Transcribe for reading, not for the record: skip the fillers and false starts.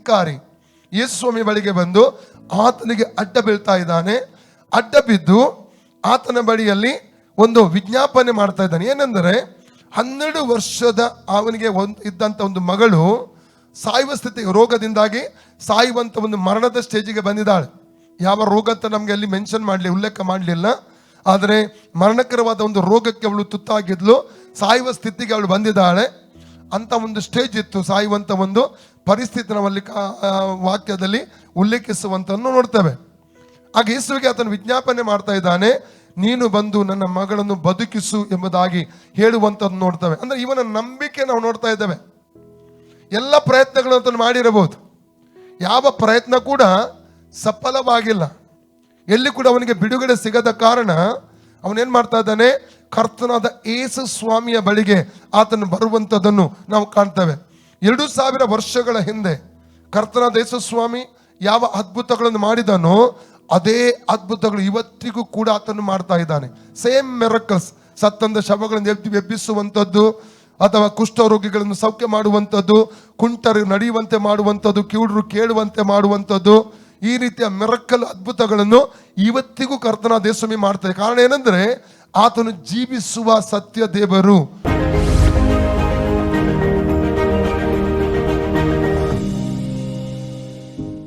ಅಧಿಕಾರಿ ಯೇಸು ಸ್ವಾಮಿ ಬಳಿಗೆ ಬಂದು ಆತನಿಗೆ ಅಡ್ಡ ಬೀಳ್ತಾ ಇದ್ದಾನೆ. ಅಡ್ಡ ಬಿದ್ದು ಆತನ ಬಳಿಯಲ್ಲಿ ಒಂದು ವಿಜ್ಞಾಪನೆ ಮಾಡ್ತಾ ಇದ್ದಾನೆ. ಏನೆಂದರೆ 12 ವರ್ಷದ ಅವನಿಗೆ ಇದ್ದಂಥ ಒಂದು ಮಗಳು ಸಾಯುವ ಸ್ಥಿತಿ, ರೋಗದಿಂದಾಗಿ ಸಾಯುವಂಥ ಒಂದು ಮರಣದ ಸ್ಟೇಜಿಗೆ ಬಂದಿದ್ದಾಳೆ. ಯಾವ ರೋಗ ಅಂತ ನಮಗೆ ಅಲ್ಲಿ ಉಲ್ಲೇಖ ಮಾಡಲಿಲ್ಲ. ಆದರೆ ಮರಣಕರವಾದ ಒಂದು ರೋಗಕ್ಕೆ ಅವಳು ತುತ್ತಾಗಿದ್ಲು, ಸಾಯುವ ಸ್ಥಿತಿಗೆ ಅವಳು ಬಂದಿದ್ದಾಳೆ. ಅಂತ ಒಂದು ಸ್ಟೇಜ್ ಇತ್ತು, ಸಾಯುವಂಥ ಒಂದು ಪರಿಸ್ಥಿತಿ ನಾವಲ್ಲಿ ವಾಕ್ಯದಲ್ಲಿ ಉಲ್ಲೇಖಿಸುವಂತನ್ನು ನೋಡ್ತೇವೆ. ಆಗ ಯೇಸುವಿಗೆ ಆತನು ವಿಜ್ಞಾಪನೆ ಮಾಡ್ತಾ ಇದ್ದಾನೆ, ನೀನು ಬಂದು ನನ್ನ ಮಗಳನ್ನು ಬದುಕಿಸು ಎಂಬುದಾಗಿ ಹೇಳುವಂಥದ್ದು ನೋಡ್ತೇವೆ. ಅಂದ್ರೆ ಇವನ ನಂಬಿಕೆ ನಾವು ನೋಡ್ತಾ ಇದ್ದೇವೆ. ಎಲ್ಲ ಪ್ರಯತ್ನಗಳನ್ನು ಆತನು ಮಾಡಿರಬಹುದು, ಯಾವ ಪ್ರಯತ್ನ ಕೂಡ ಸಫಲವಾಗಿಲ್ಲ. ಎಲ್ಲಿ ಕೂಡ ಅವನಿಗೆ ಬಿಡುಗಡೆ ಸಿಗದ ಕಾರಣ ಅವನೇನ್ ಮಾಡ್ತಾ ಇದ್ದಾನೆ, ಕರ್ತನಾದ ಯೇಸು ಸ್ವಾಮಿಯ ಬಳಿಗೆ ಆತನು ಬರುವಂಥದ್ದನ್ನು ನಾವು ಕಾಣ್ತೇವೆ. 2000 ವರ್ಷಗಳ ಹಿಂದೆ ಕರ್ತನಾದ ಯೇಸು ಸ್ವಾಮಿ ಯಾವ ಅದ್ಭುತಗಳನ್ನು ಮಾಡಿದನೋ ಅದೇ ಅದ್ಭುತಗಳು ಇವತ್ತಿಗೂ ಕೂಡ ಆತನು ಮಾಡ್ತಾ ಇದ್ದಾನೆ. ಸೇಮ್ ಮಿರಕಲ್ಸ್, ಸತ್ತಂದ ಶವಗಳನ್ನು ಎಬ್ಬಿಸುವಂಥದ್ದು, ಅಥವಾ ಕುಷ್ಠರೋಗಿಗಳನ್ನು ಸೌಖ್ಯ ಮಾಡುವಂಥದ್ದು, ಕುಂಟರು ನಡೆಯುವಂತೆ ಮಾಡುವಂಥದ್ದು, ಕಿವುಡರು ಕೇಳುವಂತೆ ಮಾಡುವಂಥದ್ದು, ಈ ರೀತಿಯ ಮಿರಕಲ್ ಅದ್ಭುತಗಳನ್ನು ಇವತ್ತಿಗೂ ಕರ್ತನಾದ ಯೇಸು ಸ್ವಾಮಿ ಮಾಡ್ತಾರೆ. ಕಾರಣ ಏನಂದ್ರೆ ಆತನು ಜೀವಿಸುವ ಸತ್ಯ ದೇವರು.